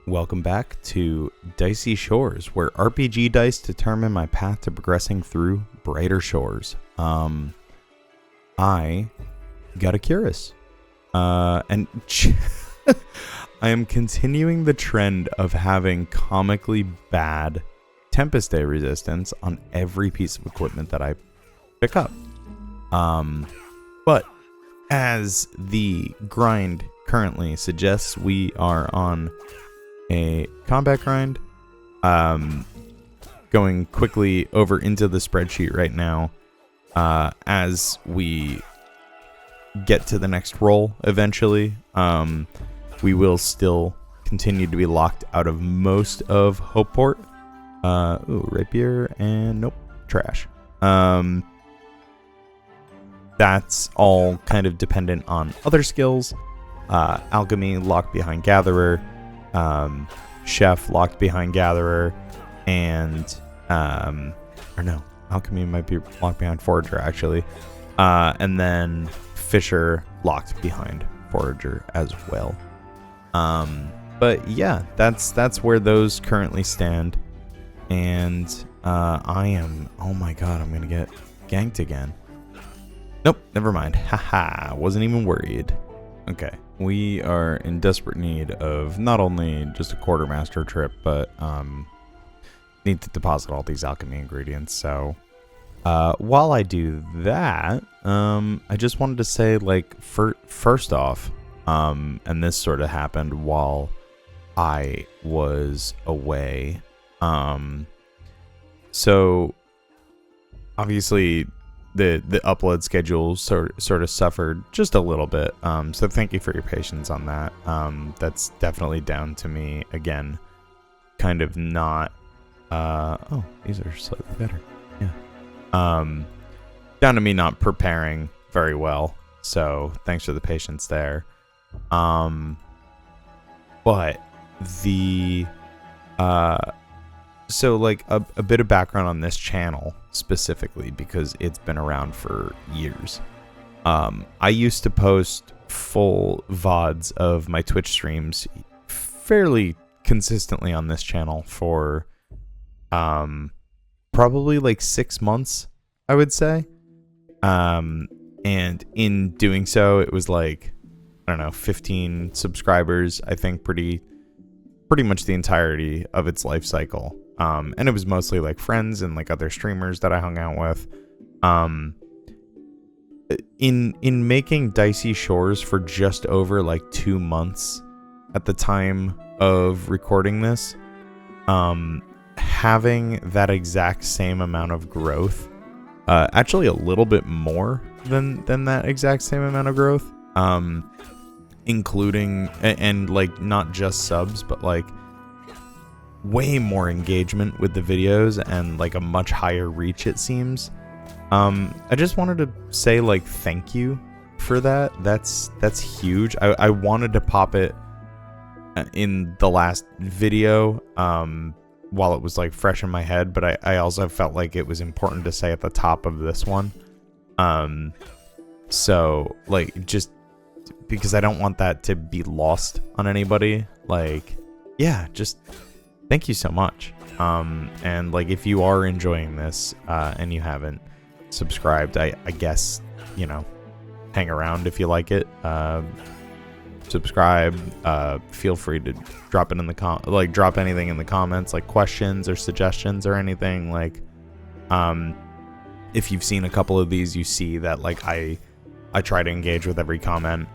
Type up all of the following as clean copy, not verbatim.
Welcome back to Dicey Shores, where RPG dice determine my path to progressing through brighter shores. I got a curious. And I am continuing the trend of having comically bad Tempest Day resistance on every piece of equipment that I pick up. But as the grind currently suggests, we are on a combat grind. Going quickly over into the spreadsheet right now, as we get to the next roll eventually. We will still continue to be locked out of most of Hopeport. Rapier and nope, trash. That's all kind of dependent on other skills. Alchemy, locked behind Gatherer. Chef, locked behind Gatherer. And, or no, Alchemy might be locked behind Forager, actually. And then Fisher, locked behind Forager as well. But yeah, that's where those currently stand. And, I am, oh my god, I'm gonna get ganked again. Nope, never mind. Haha, wasn't even worried. Okay, we are in desperate need of not only just a quartermaster trip, but need to deposit all these alchemy ingredients. So while I do that, I just wanted to say, like, first off, and this sort of happened while I was away. So obviously the upload schedule sort of suffered just a little bit. So thank you for your patience on that. That's definitely down to me again, kind of not, oh, these are slightly better. Yeah. Down to me not preparing very well. So thanks for the patience there. But the, so like a bit of background on this channel specifically, because it's been around for years. I used to post full VODs of my Twitch streams fairly consistently on this channel for probably like 6 months, I would say. And in doing so, it was like, I don't know, 15 subscribers, I think, pretty much the entirety of its life cycle. And it was mostly like friends and like other streamers that I hung out with. In making Dicey Shores for just over like 2 months at the time of recording this, having that exact same amount of growth, actually a little bit more than that exact same amount of growth, including and like not just subs, but like way more engagement with the videos and like a much higher reach, it seems. I just wanted to say, like, thank you for that. That's huge. I wanted to pop it in the last video while it was like fresh in my head, but I also felt like it was important to say at the top of this one. So like, just because I don't want that to be lost on anybody. Like, yeah, just thank you so much. And like, if you are enjoying this and you haven't subscribed, I guess, you know, hang around if you like it. Subscribe. Feel free to drop it in the drop anything in the comments, like questions or suggestions or anything. Like, if you've seen a couple of these, you see that like I try to engage with every comment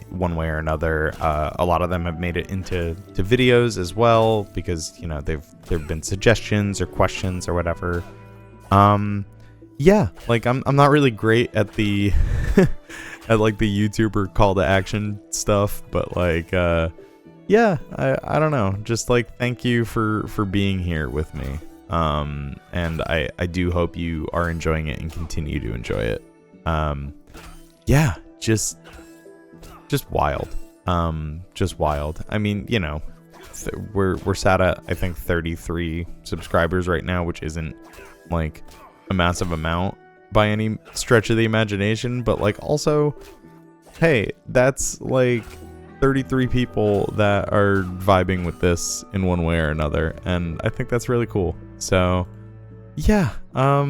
one way or another. A lot of them have made it into videos as well, because, you know, there've been suggestions or questions or whatever. Yeah, like I'm not really great at the at like the YouTuber call to action stuff, but like yeah, I don't know, just like thank you for being here with me. And I do hope you are enjoying it and continue to enjoy it. Yeah, just wild. Just wild. I mean, you know, we're sat at, I think, 33 subscribers right now, which isn't like a massive amount by any stretch of the imagination, but like also, hey, that's 33 people that are vibing with this in one way or another, and I think that's really cool. So yeah, I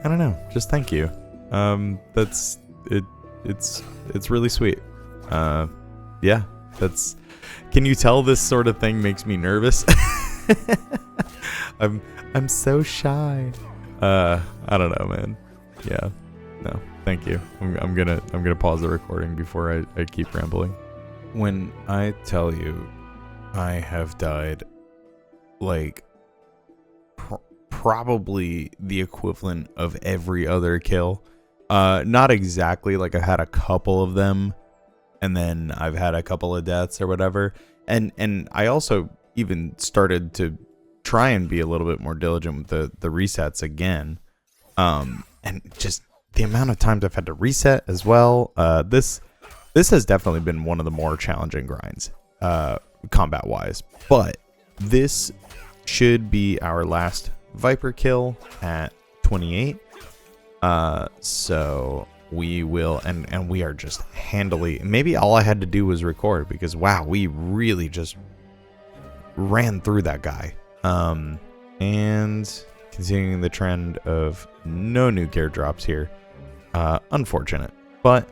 don't know, just thank you. That's it. It's really sweet. Yeah, that's. Can you tell this sort of thing makes me nervous? I'm so shy. I don't know, man. Yeah, no, thank you. I'm gonna pause the recording before I keep rambling. When I tell you, I have died, like, probably the equivalent of every other kill. Not exactly, like I had a couple of them, and then I've had a couple of deaths or whatever. And I also even started to try and be a little bit more diligent with the resets again. And just the amount of times I've had to reset as well. This has definitely been one of the more challenging grinds, combat wise. But this should be our last Viper kill at 28. So we will, and we are just handily, maybe all I had to do was record, because wow, we really just ran through that guy. And continuing the trend of no new gear drops here. Unfortunate, but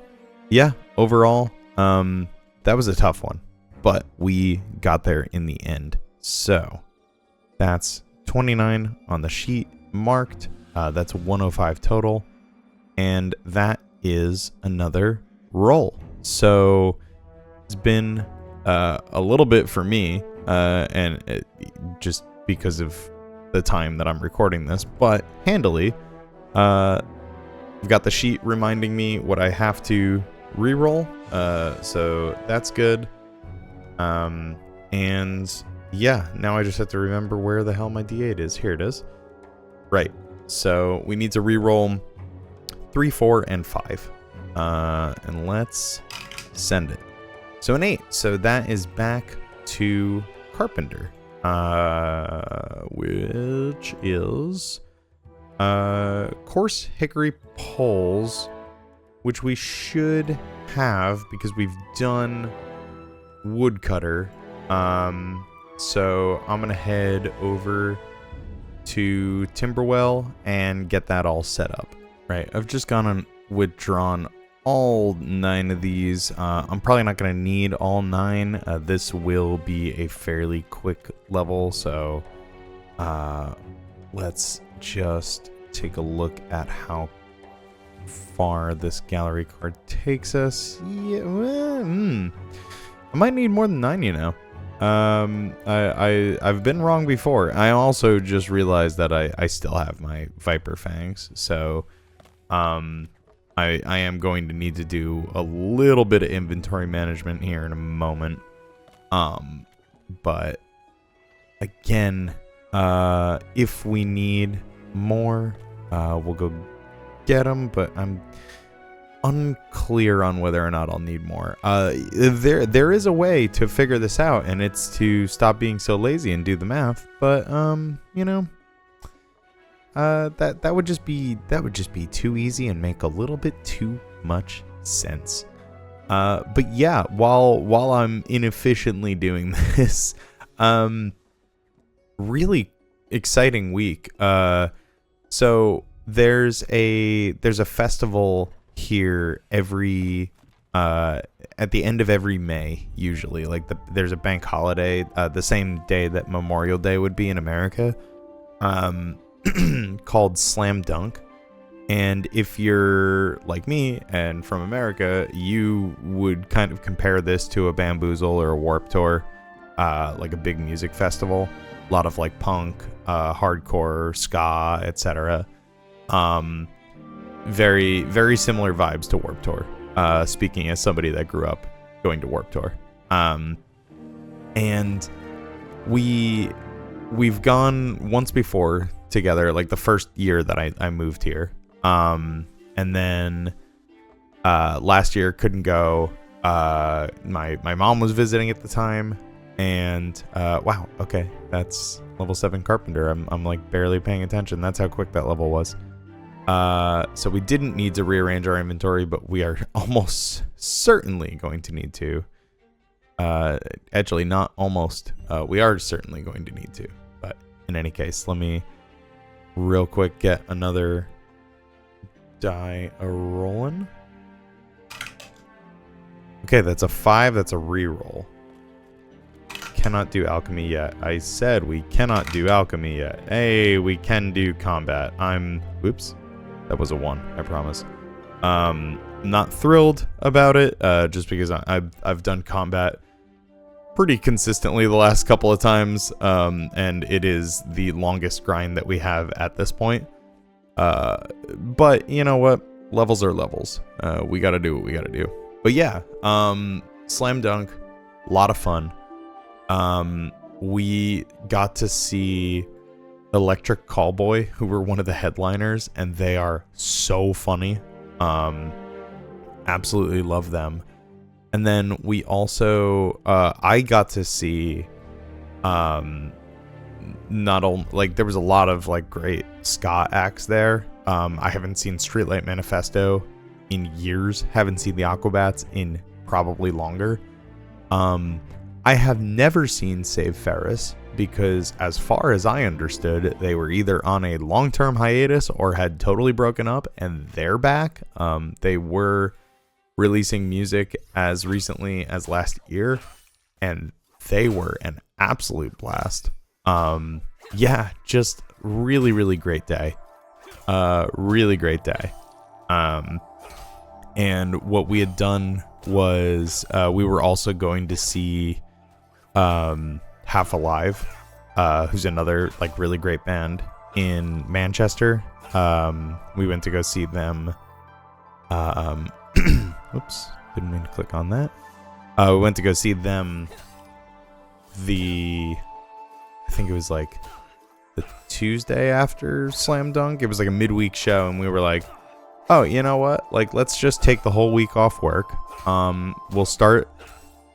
yeah, overall, that was a tough one, but we got there in the end. So that's 29 on the sheet marked. That's 105 total, and that is another roll. So it's been a little bit for me, and just because of the time that I'm recording this, but handily. I've got the sheet reminding me what I have to reroll, so that's good. And yeah, now I just have to remember where the hell my D8 is. Here it is. Right. So we need to reroll 3, 4, and 5. And let's send it. So an 8. So that is back to Carpenter, which is coarse hickory poles, which we should have because we've done woodcutter. So I'm gonna head over to Timberwell and get that all set up. Right, I've just gone and withdrawn all 9 of these. I'm probably not gonna need all 9. This will be a fairly quick level, so let's just take a look at how far this gallery card takes us. Yeah, I might need more than 9, you know. I've been wrong before. I also just realized that I still have my Viper Fangs, so I am going to need to do a little bit of inventory management here in a moment. But again, if we need more, we'll go get them, but I'm unclear on whether or not I'll need more. There is a way to figure this out, and it's to stop being so lazy and do the math, but you know, that would just be too easy and make a little bit too much sense. But yeah, while I'm inefficiently doing this, really exciting week. So there's a festival here every at the end of every May, usually. Like there's a bank holiday the same day that Memorial Day would be in America, called Slam Dunk. And if you're like me and from America, you would kind of compare this to a Bamboozle or a Warped Tour, like a big music festival. A lot of like punk, hardcore, ska, etc. Very, very similar vibes to Warped Tour. Speaking as somebody that grew up going to Warped Tour. And we've gone once before together, like the first year that I moved here. And then last year couldn't go. My mom was visiting at the time, and wow, okay, that's level 7 Carpenter. I'm like barely paying attention. That's how quick that level was. So we didn't need to rearrange our inventory, but we are almost certainly going to need to Actually, not almost. We are certainly going to need to. But in any case, let me real quick get another die rolling. Okay, that's a 5. That's a reroll. Cannot do alchemy yet. I said we cannot do alchemy yet. Hey, we can do combat. Whoops. That was a 1, I promise. Not thrilled about it, just because I've done combat pretty consistently the last couple of times, and it is the longest grind that we have at this point. But you know what? Levels are levels. We gotta do what we gotta do. But yeah, slam dunk, a lot of fun. We got to see Electric Callboy, who were one of the headliners, and they are so funny. Absolutely love them. And then we also, I got to see, not only, like, there was a lot of, like, great ska acts there. I haven't seen Streetlight Manifesto in years. Haven't seen the Aquabats in probably longer. I have never seen Save Ferris because, as far as I understood, they were either on a long-term hiatus or had totally broken up, and they're back. They were releasing music as recently as last year, and they were an absolute blast. Yeah, just really, really great day. Really great day. And what we had done was we were also going to see Half Alive, who's another like really great band in Manchester. We went to go see them. Oops, didn't mean to click on that. We went to go see them I think it was like the Tuesday after Slam Dunk. It was like a midweek show, and we were like, oh, you know what? Like, let's just take the whole week off work. We'll start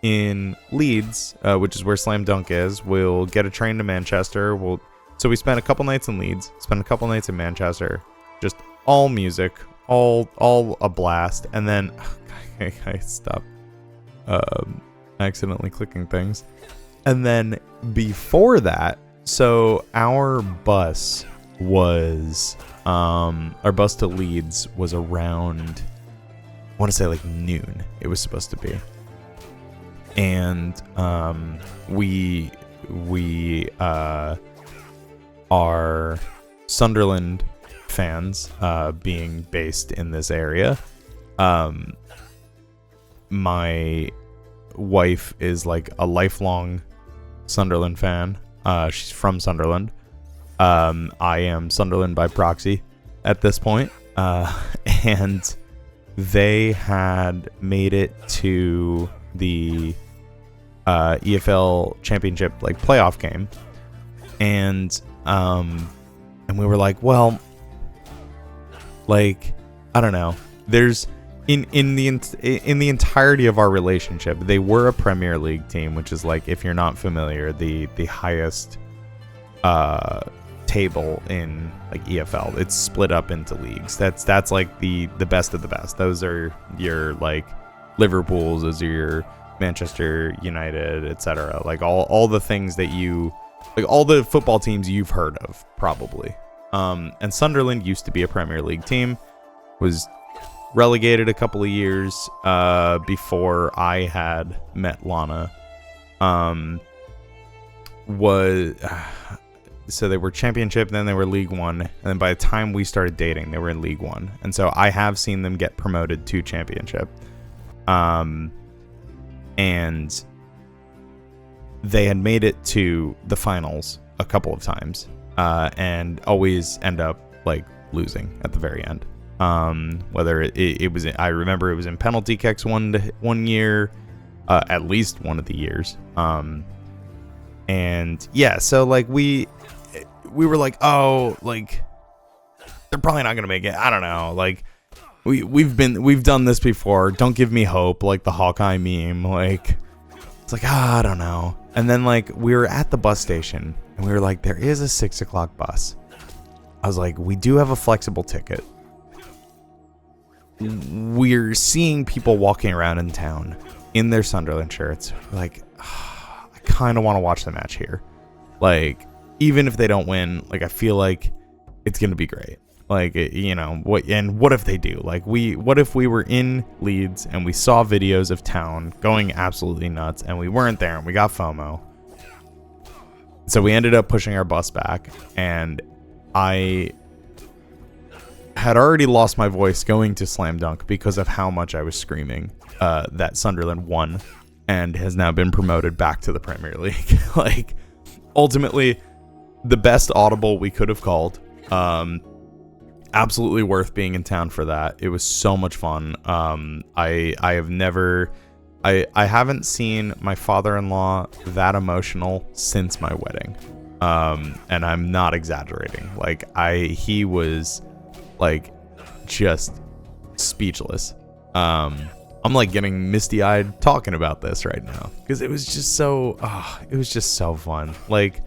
in Leeds, which is where Slam Dunk is. We'll get a train to Manchester. So we spent a couple nights in Leeds, spent a couple nights in Manchester, just all music, all a blast. And then I stopped accidentally clicking things. And then before that, so our bus to Leeds was around, I want to say like noon. It was supposed to be. And we are Sunderland fans, being based in this area. My wife is like a lifelong Sunderland fan. She's from Sunderland. I am Sunderland by proxy at this point. And they had made it to the EFL Championship like playoff game, and we were like, well, like, I don't know. There's in the entirety of our relationship, they were a Premier League team, which is like, if you're not familiar, the highest table in like EFL. It's split up into leagues. That's like the best of the best. Those are your like Liverpool's, those are your Manchester United, etc. Like all the things that you like, all the football teams you've heard of probably. And Sunderland used to be a Premier League team, was relegated a couple of years before I had met Lana. So they were Championship, then they were League One, and then by the time we started dating, they were in League One. And so I have seen them get promoted to Championship. And they had made it to the finals a couple of times, and always end up like losing at the very end. Whether it was, I remember it was in penalty kicks one year, at least one of the years. And yeah, so like we were like, oh, like they're probably not gonna make it. I don't know. Like we've done this before. Don't give me hope. Like the Hawkeye meme. Like it's like, I don't know. And then like we were at the bus station and we were like, there is a 6:00 bus. I was like, we do have a flexible ticket. We're seeing people walking around in town in their Sunderland shirts. Like, I kind of want to watch the match here. Like, even if they don't win, like, I feel like it's going to be great. Like, you know, what if they do? Like, what if we were in Leeds and we saw videos of town going absolutely nuts and we weren't there and we got FOMO? So we ended up pushing our bus back, and I had already lost my voice going to Slam Dunk because of how much I was screaming that Sunderland won and has now been promoted back to the Premier League. Like, ultimately, the best audible we could have called. Absolutely worth being in town for that. It was so much fun. I haven't seen my father-in-law that emotional since my wedding. And I'm not exaggerating. Like, he was like just speechless. I'm like getting misty-eyed talking about this right now because it was just so fun. Like,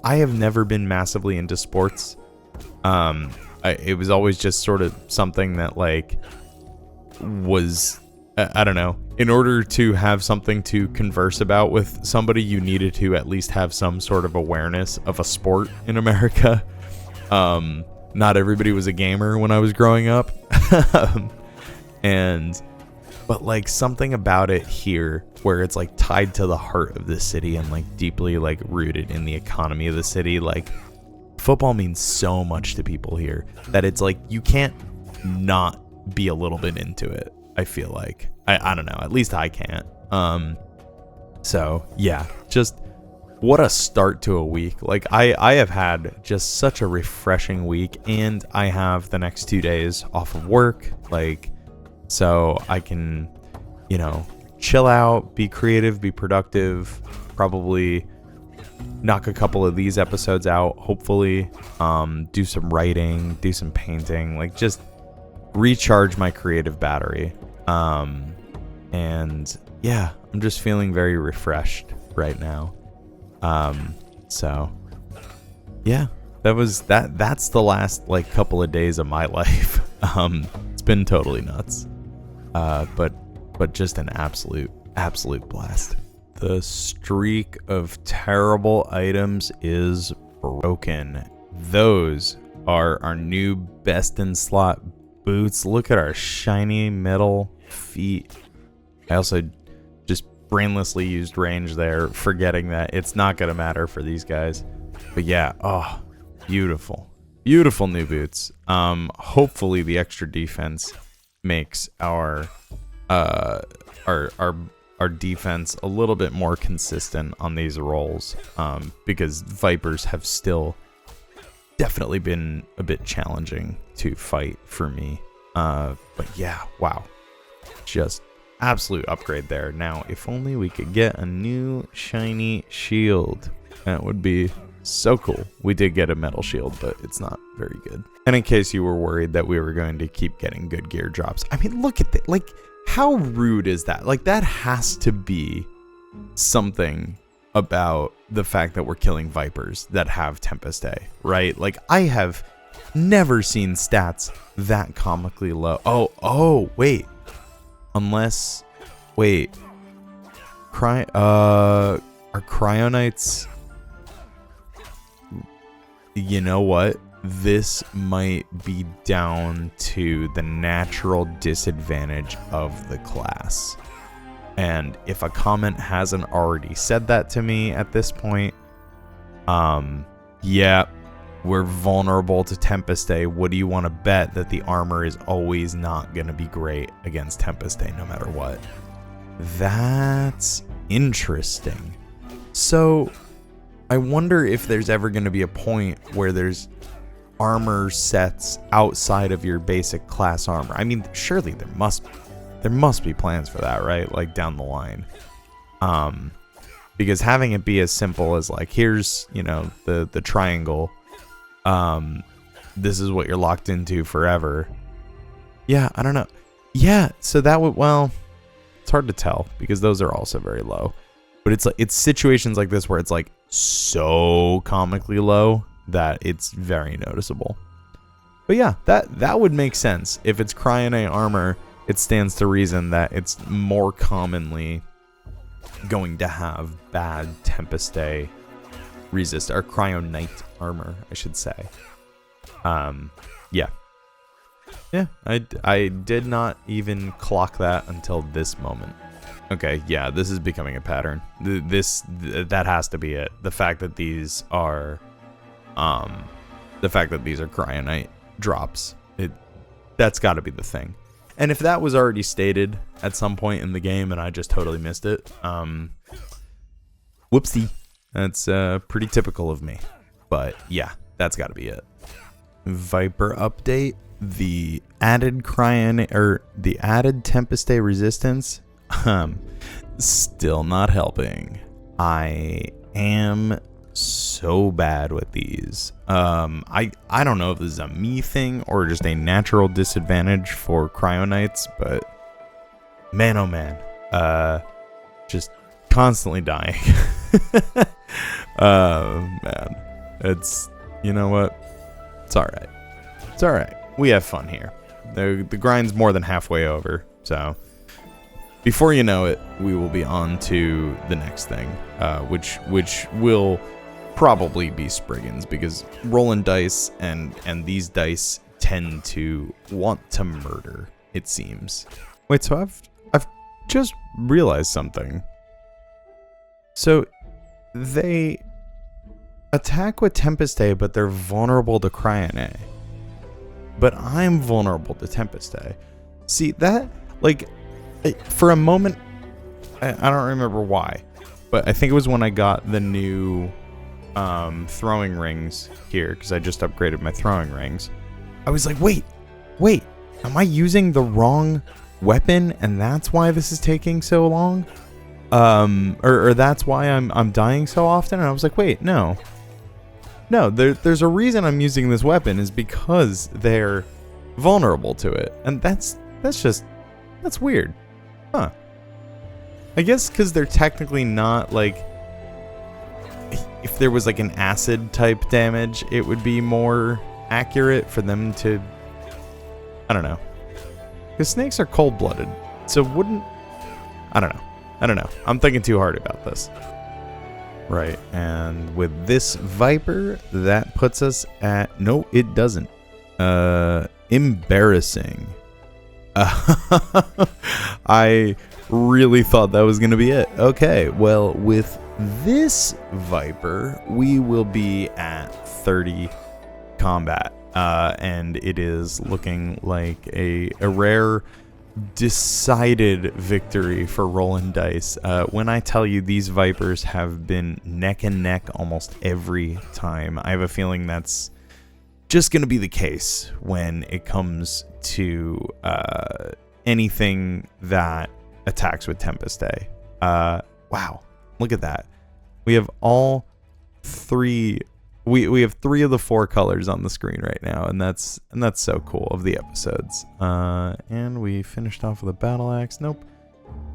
I have never been massively into sports. It was always just sort of something that, like, was, I don't know, in order to have something to converse about with somebody, you needed to at least have some sort of awareness of a sport in America. Not everybody was a gamer when I was growing up. But like something about it here where it's like tied to the heart of the city and like deeply like rooted in the economy of the city. Like, football means so much to people here that it's like you can't not be a little bit into it. I feel like I don't know, at least I can't. So yeah, just what a start to a week. Like, I have had just such a refreshing week, and I have the next 2 days off of work, like, so I can, you know, chill out, be creative, be productive, probably knock a couple of these episodes out, hopefully, do some writing, do some painting, like just recharge my creative battery. And yeah, I'm just feeling very refreshed right now. So yeah, that's the last like couple of days of my life. It's been totally nuts. But just an absolute blast. The streak of terrible items is broken. Those are our new best in slot boots. Look at our shiny metal feet. I also just brainlessly used range there, forgetting that it's not going to matter for these guys. But yeah, oh, beautiful. Beautiful new boots. Hopefully the extra defense makes our defense a little bit more consistent on these rolls, because Vipers have still definitely been a bit challenging to fight for me. But yeah, wow, just absolute upgrade there. Now, if only we could get a new shiny shield, that would be so cool. We did get a metal shield, but it's not very good. And in case you were worried that we were going to keep getting good gear drops, I mean, look at that. Like, how rude is that? Like, that has to be something about the fact that we're killing Vipers that have Tempest A, right? Like, I have never seen stats that comically low. Oh, wait. Unless, wait. Are Cryonites... You know what? This might be down to the natural disadvantage of the class. And if a comment hasn't already said that to me at this point, yeah, we're vulnerable to Tempest A. What do you want to bet that the armor is always not going to be great against Tempest A no matter what? That's interesting. So I wonder if there's ever going to be a point where there's armor sets outside of your basic class armor. I mean, surely there must be plans for that, right? Like down the line. Because having it be as simple as like, here's, you know, the triangle. This is what you're locked into forever. Yeah, I don't know. Yeah, so that would, well, it's hard to tell because those are also very low. But it's like, it's situations like this where it's like so comically low that it's very noticeable. But yeah, that would make sense. If it's Cryon A armor it stands to reason that it's more commonly going to have bad Tempest Day resist, or Cryonite armor, I should say. Yeah. Yeah, I did not even clock that until this moment. Okay, yeah, this is becoming a pattern. That has to be it. The fact that these are Cryonite drops. That's got to be the thing. And if that was already stated at some point in the game and I just totally missed it, whoopsie. That's pretty typical of me. But yeah, that's got to be it. Viper update. The added the added Tempest Day resistance, still not helping. I am so bad with these. I don't know if this is a me thing or just a natural disadvantage for Cryonites, but man, oh man, just constantly dying. Man, it's, you know what? It's all right. It's all right. We have fun here. The grind's more than halfway over, so before you know it, we will be on to the next thing, which will probably be Spriggans, because Roland dice and these dice tend to want to murder, it seems. Wait, so I've just realized something. So they attack with Tempest Day, but they're vulnerable to Cryonite. But I'm vulnerable to Tempest Day. See, that, like, for a moment, I don't remember why, but I think it was when I got the new throwing rings here, because I just upgraded my throwing rings. I was like, wait, am I using the wrong weapon, and that's why this is taking so long? Or that's why I'm dying so often? And I was like, wait, no, there's a reason I'm using this weapon, is because they're vulnerable to it. And that's weird. Huh. I guess because they're technically not, like, if there was like an acid type damage, it would be more accurate for them to, I don't know. Because snakes are cold-blooded, so wouldn't, I don't know. I'm thinking too hard about this. Right, and with this Viper, that puts us at... No, it doesn't. Embarrassing. I really thought that was going to be it. Okay, well, with this Viper, we will be at 30 combat. And it is looking like a rare... decided victory for Roland Dice. When I tell you these Vipers have been neck and neck almost every time, I have a feeling that's just going to be the case when it comes to anything that attacks with Tempest Day. Wow, look at that. We have all three. We have 3 of the 4 colors on the screen right now, and that's so cool of the episodes. And we finished off with a battle axe. Nope,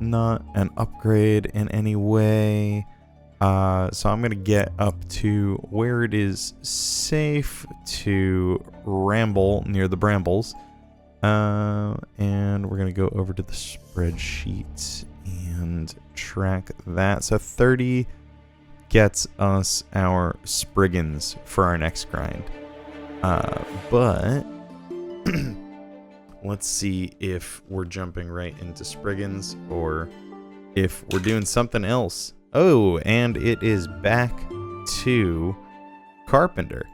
not an upgrade in any way. So I'm gonna get up to where it is safe to ramble near the brambles, and we're gonna go over to the spreadsheet and track that. So 30. Gets us our Spriggans for our next grind. But let's see if we're jumping right into Spriggans or if we're doing something else. Oh, and it is back to Carpenter.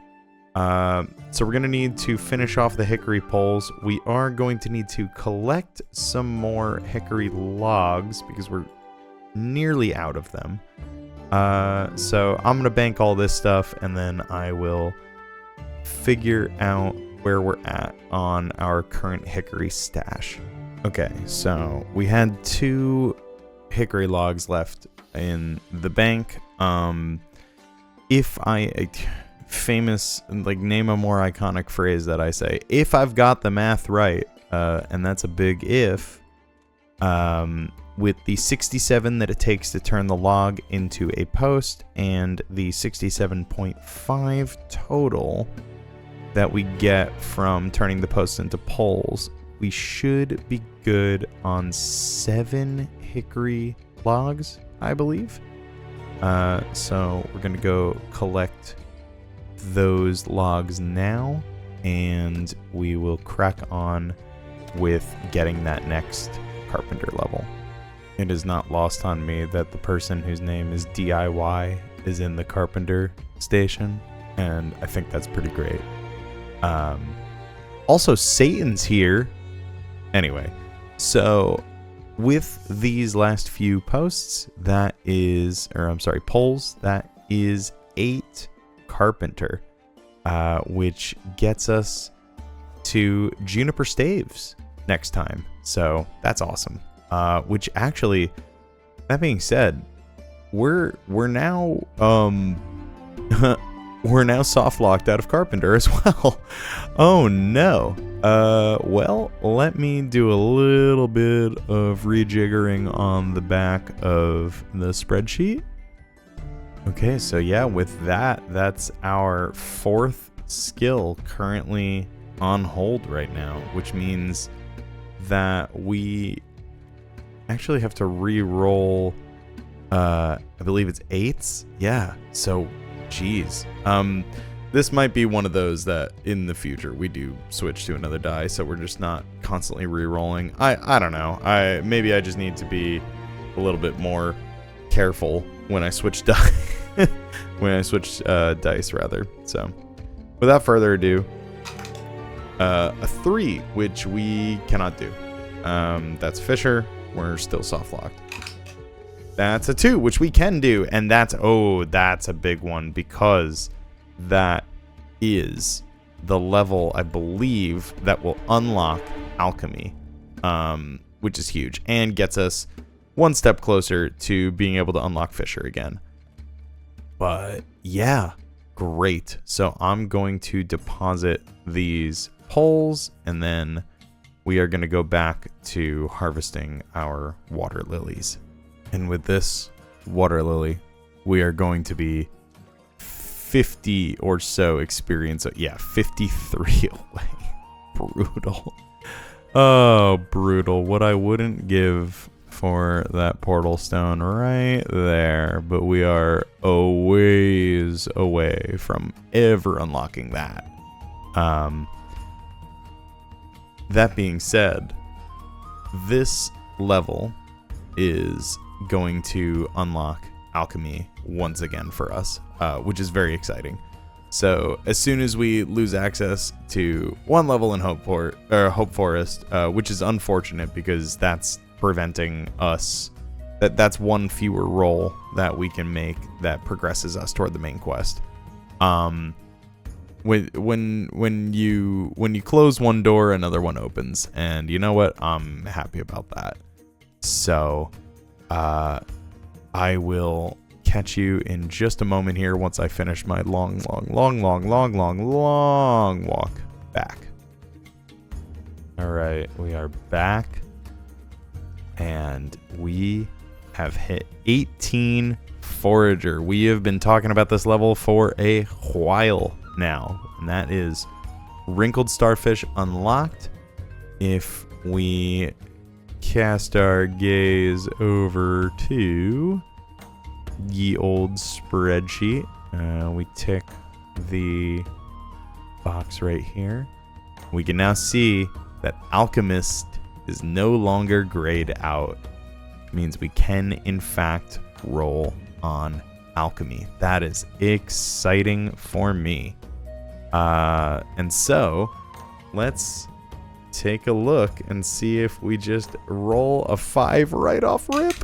So we're going to need to finish off the hickory poles. We are going to need to collect some more hickory logs because we're nearly out of them. So I'm gonna bank all this stuff and then I will figure out where we're at on our current hickory stash. Okay, so we had 2 hickory logs left in the bank. If I famous, like, name a more iconic phrase that I say, if I've got the math right, and that's a big if, with the 67 that it takes to turn the log into a post and the 67.5 total that we get from turning the posts into poles, we should be good on 7 hickory logs, I believe. So we're gonna go collect those logs now, and we will crack on with getting that next carpenter level. It is not lost on me that the person whose name is DIY is in the carpenter station, and I think that's pretty great. Also, Satan's here. Anyway, so with these last few posts, polls, that is 8 carpenter, which gets us to juniper staves next time. So that's awesome. Which actually, that being said, we're now we're now soft locked out of carpenter as well. Oh no. Well, let me do a little bit of rejiggering on the back of the spreadsheet. Okay, so yeah, with that, that's our 4th skill currently on hold right now, which means that we actually have to re-roll, I believe it's 8s. Yeah, so, geez. This might be one of those that in the future we do switch to another die, so we're just not constantly re-rolling. I don't know. Maybe I just need to be a little bit more careful when I switch die. When I switch dice, rather. So, without further ado, a 3, which we cannot do. That's Fisher. We're still soft locked. That's a 2, which we can do, and that's a big one, because that is the level, I believe, that will unlock alchemy, which is huge, and gets us one step closer to being able to unlock Fisher again. But yeah, great. So I'm going to deposit these poles, and then we are going to go back to harvesting our water lilies. And with this water lily, we are going to be 50 or so experience. Yeah, 53 away. Brutal. Oh, brutal. What I wouldn't give for that portal stone right there. But we are a ways away from ever unlocking that. That being said, this level is going to unlock alchemy once again for us, which is very exciting. So as soon as we lose access to one level in Hope Forest, which is unfortunate because that's preventing us, that's one fewer roll that we can make that progresses us toward the main quest. When you close one door, another one opens, and you know what? I'm happy about that. So, I will catch you in just a moment here once I finish my long walk back. All right, we are back, and we have hit 18 Forager. We have been talking about this level for a while now, and that is Wrinkled Starfish unlocked. If we cast our gaze over to ye old spreadsheet, we tick the box right here. We can now see that Alchemist is no longer grayed out. It means we can in fact roll on alchemy. That is exciting for me. And so let's take a look and see if we just roll a 5 right off rip.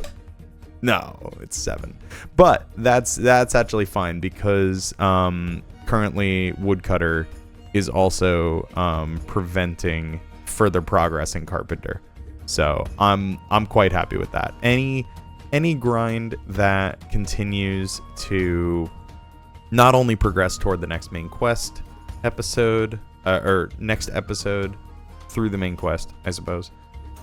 No, it's 7. But that's actually fine, because currently Woodcutter is also preventing further progress in Carpenter. So I'm quite happy with that. Any grind that continues to not only progress toward the next main quest episode, or next episode through the main quest, I suppose,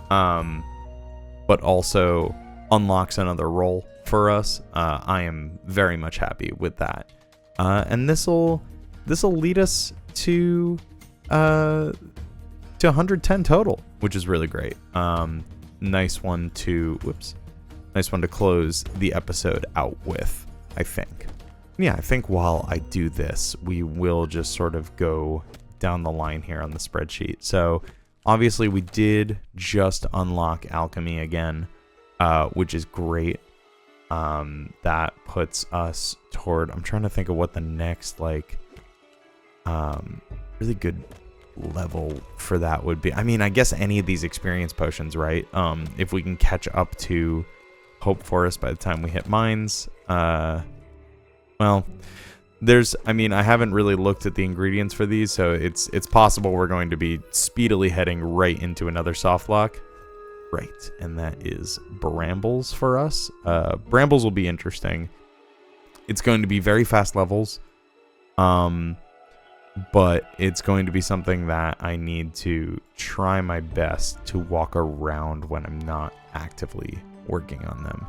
but also unlocks another role for us, I am very much happy with that. And this'll lead us to to 110 total, which is really great. Nice one to close the episode out with, I think. Yeah, I think while I do this, we will just sort of go down the line here on the spreadsheet. So obviously we did just unlock alchemy again, which is great. That puts us toward, I'm trying to think of what the next like really good level for that would be. I mean, I guess any of these experience potions, right? If we can catch up to Hope Forest by the time we hit mines, well, I haven't really looked at the ingredients for these, so it's possible we're going to be speedily heading right into another soft lock. Right, and that is brambles for us. Brambles will be interesting. It's going to be very fast levels, but it's going to be something that I need to try my best to walk around when I'm not actively working on them.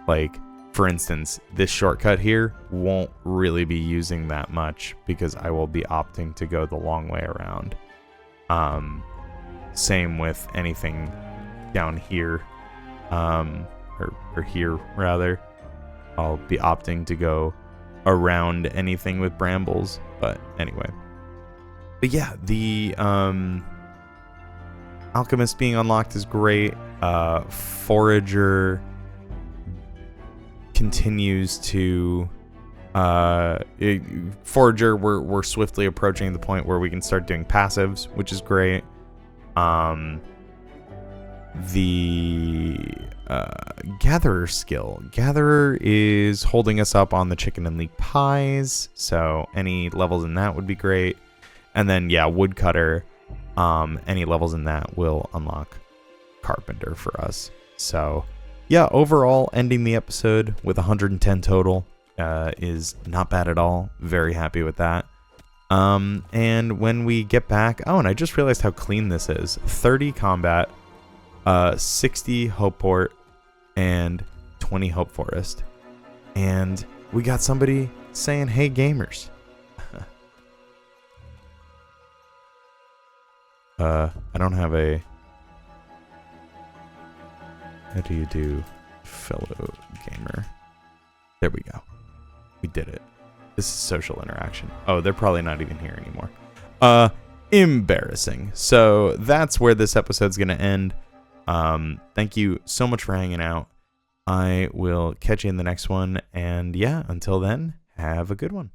Like, for instance, this shortcut here won't really be using that much because I will be opting to go the long way around. Same with anything down here, or here rather. I'll be opting to go around anything with brambles, but anyway. But yeah, the alchemist being unlocked is great. Forager continues to Forager, we're swiftly approaching the point where we can start doing passives, which is great. The Gatherer skill. Gatherer is holding us up on the chicken and leek pies, so any levels in that would be great. And then, yeah, Woodcutter, any levels in that will unlock Carpenter for us. So, yeah, overall, ending the episode with 110 total is not bad at all. Very happy with that. And when we get back... Oh, and I just realized how clean this is. 30 combat, 60 Hopeport, and 20 Hope Forest. And we got somebody saying, "Hey, gamers." I don't have a... How do you do fellow gamer? There we go. We did it. This is social interaction. Oh, they're probably not even here anymore. Embarrassing. So that's where this episode's going to end. Thank you so much for hanging out. I will catch you in the next one. And yeah, until then, have a good one.